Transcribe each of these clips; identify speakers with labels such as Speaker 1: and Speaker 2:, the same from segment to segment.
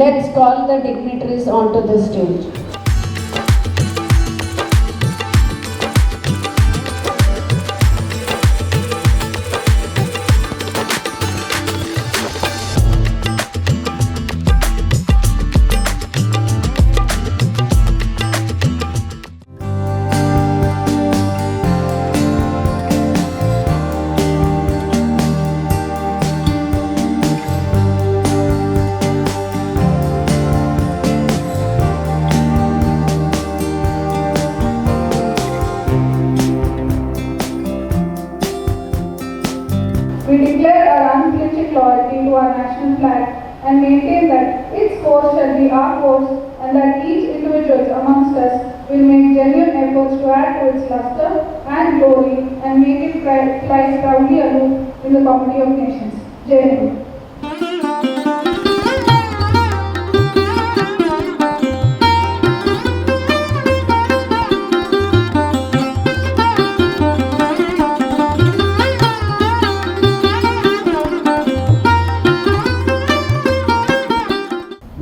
Speaker 1: Let's call the dignitaries onto the stage.
Speaker 2: We declare our unflinching loyalty to our national flag and maintain that its course shall be our course and that each individual amongst us will make genuine efforts to add to its luster and glory and make it fly proudly aloof in the comity of nations. Jai Hind.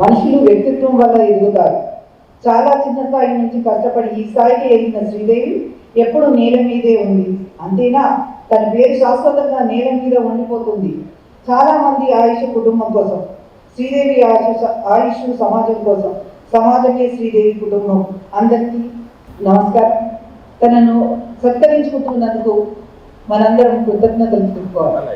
Speaker 3: మనుషులు వ్యక్తిత్వం వల్ల ఎదుగుతారు. చాలా చిన్న స్థాయి నుంచి కష్టపడి ఈ స్థాయికి ఎదిగిన శ్రీదేవి ఎప్పుడు నేల మీదే ఉంది. అంతేనా, తన పేరు శాశ్వతంగా నేల మీద ఉండిపోతుంది. చాలా మంది ఆయుష్ కుటుంబం కోసం, శ్రీదేవి ఆయుష్ సమాజం కోసం, సమాజమే శ్రీదేవి కుటుంబం. అందరికీ నమస్కారం. తనను సత్కరించుకుంటున్నందుకు మనందరం కృతజ్ఞతలు చెప్పుకోవాలి.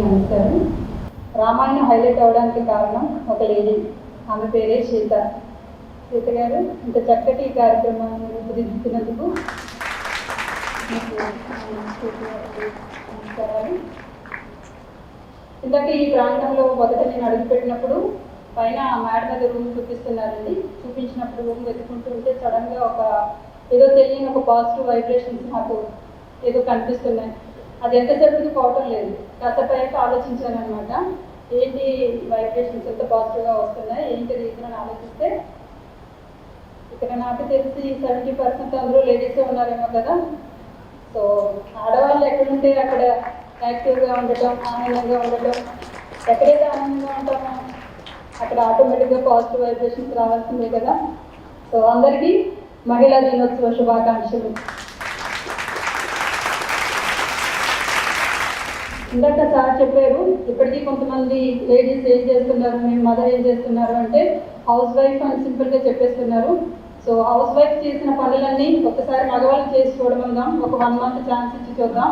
Speaker 2: నమస్కారం. రామాయణం హైలైట్ అవడానికి కారణం ఒక లేడీ, ఆమె పేరే సీత. సీత గారు ఇంత చక్కటి కార్యక్రమాన్ని రూపుదిద్దుతున్నందుకు నమస్కారాలు. ఇందాక ఈ ప్రాంతంలో మొదట నేను అడుగుపెట్టినప్పుడు పైన మేడ మీద రూమ్ చూపిస్తున్నారండి. చూపించినప్పుడు రూమ్ వెతుకుంటూ ఉంటే సడన్గా ఏదో తెలియని ఒక పాజిటివ్ వైబ్రేషన్స్ నాకు ఏదో కనిపిస్తున్నాయి. అది ఎంతసేపటికి పోవటం లేదు. కాసేపు అయ్యాక ఆలోచించాను అనమాట, ఏంటి వైబ్రేషన్స్ ఎంత పాజిటివ్గా వస్తున్నాయి, ఏంటి రీజన్ అని ఆలోచిస్తే ఇక్కడ నాకు తెలిసి 70% అందరూ లేడీసే ఉన్నారేమో కదా. సో ఆడవాళ్ళు ఎక్కడుంటే అక్కడ యాక్టివ్గా ఉండటం, ఆనందంగా ఉండటం, ఎక్కడైతే ఆనందంగా ఉంటామో అక్కడ ఆటోమేటిక్గా పాజిటివ్ వైబ్రేషన్స్ రావాల్సిందే కదా. సో అందరికీ మహిళా దినోత్సవ శుభాకాంక్షలు. ఇందాక సార్ చెప్పారు, ఇప్పటికీ కొంతమంది లేడీస్ ఏం చేస్తున్నారు, మేము మదర్ ఏం చేస్తున్నారు అంటే హౌస్ వైఫ్ అని సింపుల్గా చెప్పేస్తున్నారు. సో హౌస్ వైఫ్ చేసిన పనులన్నీ ఒకసారి మగవాళ్ళు చేసి చూడమందాం, ఒక 1 month ఛాన్స్ ఇచ్చి చూద్దాం.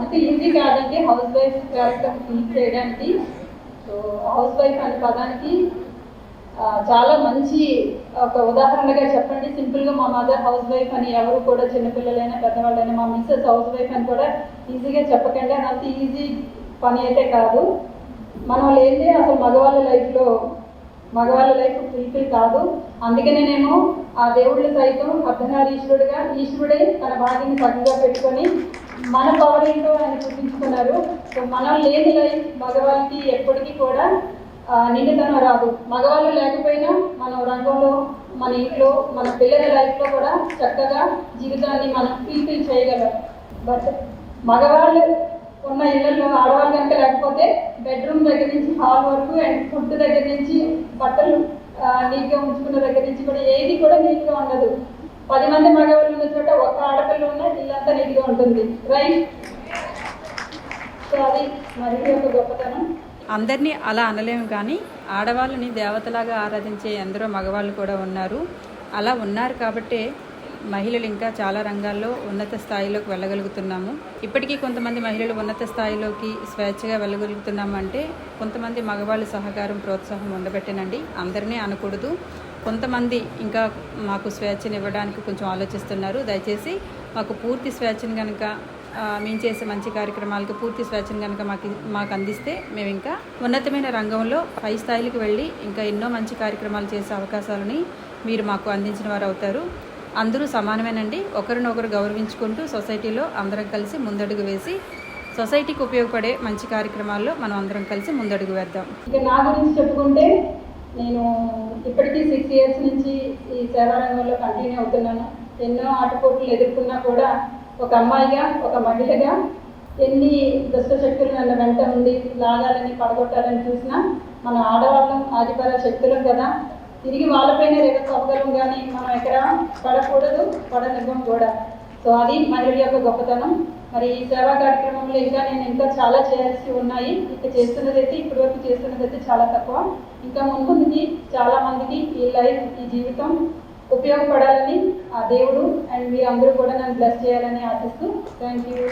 Speaker 2: అంత ఈజీ కాదండి హౌస్ వైఫ్ క్యారెక్టర్ ఫీల్ చేయడానికి. సో హౌస్ వైఫ్ అనే పదానికి చాలా మంచి ఒక ఉదాహరణగా చెప్పండి. సింపుల్గా మా మదర్ హౌస్ వైఫ్ అని ఎవరు కూడా చిన్నపిల్లలైనా పెద్దవాళ్ళైనా మా మిస్సెస్ హౌస్ వైఫ్ అని కూడా ఈజీగా చెప్పకండి. అది అంత ఈజీ పని అయితే కాదు. మనం లేదే అసలు మగవాళ్ళ లైఫ్ ఫుల్ఫిల్ కాదు. అందుకనేనేమో ఆ దేవుళ్ళు సైతం ఈశ్వరుడే తన భార్యని సగంగా పెట్టుకొని మన పవర్ ఏంటో ఆయన చూపించుకున్నారు. సో మనం లేని లైఫ్ మగవాళ్ళకి ఎప్పటికీ కూడా నిండుతనం రాదు. మగవాళ్ళు లేకపోయినా మనం రంగంలో, మన ఇంట్లో, మన పిల్లల లైఫ్లో కూడా చక్కగా జీవితాన్ని మనం ఫుల్ఫిల్ చేయగలం. బట్ మగవాళ్ళు ఉన్న ఇళ్లలో ఆడవాళ్ళు కనుక లేకపోతే బెడ్రూమ్ దగ్గర నుంచి హాల్ వరకు అండ్ ఫుడ్ దగ్గర నుంచి బట్టలు నీట్గా ఉంచుకున్న దగ్గర నుంచి కూడా ఏది కూడా నీట్గా ఉండదు. 10 మంది మగవాళ్ళు ఉన్న చోట ఒక్క ఆడపిల్ల ఉన్న ఇల్లంతా నీట్గా ఉంటుంది, రైట్? సో అది మరి ఒక గొప్పతనం.
Speaker 4: అందరినీ అలా అనలేము, కానీ ఆడవాళ్ళని దేవతలాగా ఆరాధించే ఎందరో మగవాళ్ళు కూడా ఉన్నారు. అలా ఉన్నారు కాబట్టే మహిళలు ఇంకా చాలా రంగాల్లో ఉన్నత స్థాయిలోకి వెళ్ళగలుగుతున్నాము. ఇప్పటికీ కొంతమంది మహిళలు ఉన్నత స్థాయిలోకి స్వేచ్ఛగా వెళ్ళగలుగుతున్నాము అంటే కొంతమంది మగవాళ్ళ సహకారం, ప్రోత్సాహం ఉండబెట్టేనండి. అందరినీ అనకూడదు. కొంతమంది ఇంకా మాకు స్వేచ్ఛను ఇవ్వడానికి కొంచెం ఆలోచిస్తున్నారు. దయచేసి మాకు పూర్తి స్వేచ్ఛను కనుక మేము చేసే మంచి కార్యక్రమాలకు పూర్తి స్వేచ్ఛను కనుక మాకు అందిస్తే మేము ఇంకా ఉన్నతమైన రంగంలో పై స్థాయిలకు వెళ్ళి ఇంకా ఎన్నో మంచి కార్యక్రమాలు చేసే అవకాశాలని మీరు మాకు అందించిన వారు అవుతారు. అందరూ సమానమేనండి. ఒకరినొకరు గౌరవించుకుంటూ సొసైటీలో అందరం కలిసి ముందడుగు వేసి సొసైటీకి ఉపయోగపడే మంచి కార్యక్రమాల్లో మనం అందరం కలిసి ముందడుగు వేద్దాం.
Speaker 2: ఇక నా గురించి చెప్పుకుంటే నేను ఇప్పటికీ 6 years నుంచి ఈ సేవా రంగంలో కంటిన్యూ అవుతున్నాను. ఎన్నో ఆటపోట్లు ఎదుర్కొన్నా కూడా ఒక అమ్మాయిగా, ఒక మహిళగా ఎన్ని దుష్ట శక్తులు నన్ను వెంట ఉండి లాగాలని పడగొట్టాలని చూసినా మన ఆడవాళ్ళం ఆదిపర శక్తులం కదా, తిరిగి వాళ్ళపైన రేపు అవ్వగలం, కానీ మనం ఎక్కడ పడకూడదు, పడనివ్వం కూడా. సో అది మహిళ యొక్క గొప్పతనం. మరి ఈ సేవా కార్యక్రమంలో నేను ఇంకా చాలా చేయాల్సి ఉన్నాయి. ఇక చేస్తున్నదైతే ఇప్పటివరకు చేస్తున్నదైతే చాలా తక్కువ. ఇంకా ముందుకి చాలా మందికి ఈ లైఫ్, ఈ జీవితం ఉపయోగపడాలని ఆ దేవుడు అండ్ మీరు అందరూ కూడా నన్ను బ్లెస్ చేయాలని ఆశిస్తూ థ్యాంక్ యూ.